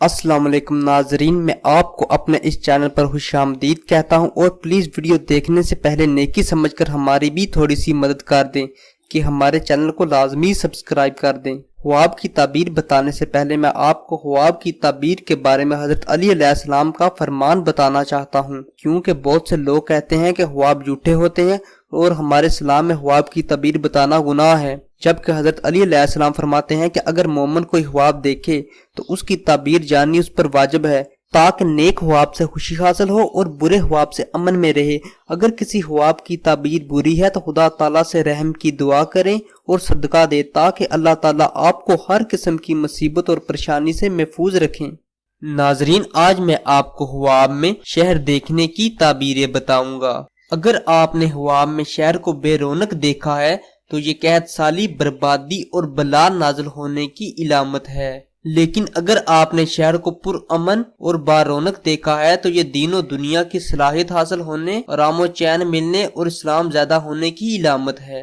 السلام علیکم ناظرین، میں آپ کو اپنے اس چینل پر خوش آمدید کہتا ہوں اور پلیز ویڈیو دیکھنے سے پہلے نیکی سمجھ کر ہماری بھی تھوڑی سی مدد کر دیں کہ ہمارے چینل کو لازمی سبسکرائب کر دیں۔ خواب کی تعبیر بتانے سے پہلے میں آپ کو خواب کی تعبیر کے بارے میں حضرت علی علیہ السلام کا فرمان بتانا چاہتا ہوں، کیونکہ بہت سے لوگ کہتے ہیں کہ خواب جھوٹے ہوتے ہیں اور ہمارے اسلام میں خواب کی تعبیر بتانا گناہ ہے، جبکہ حضرت علی علیہ السلام فرماتے ہیں کہ اگر مومن کوئی خواب دیکھے تو اس کی تعبیر جاننی اس پر واجب ہے تاکہ نیک خواب سے خوشی حاصل ہو اور برے خواب سے امن میں رہے۔ اگر کسی خواب کی تعبیر بری ہے تو خدا تعالیٰ سے رحم کی دعا کریں اور صدقہ دیں تاکہ اللہ تعالیٰ آپ کو ہر قسم کی مصیبت اور پریشانی سے محفوظ رکھیں۔ ناظرین، آج میں آپ کو خواب میں شہر دیکھنے کی تعبیریں بتاؤں گا۔ اگر آپ نے خواب میں شہر کو بے رونق دیکھا ہے تو یہ قحط سالی، بربادی اور بلا نازل ہونے کی علامت ہے، لیکن اگر آپ نے شہر کو پر امن اور بارونق دیکھا ہے تو یہ دین و دنیا کی صلاحیت حاصل ہونے، آرام و چین ملنے اور اسلام زیادہ ہونے کی علامت ہے۔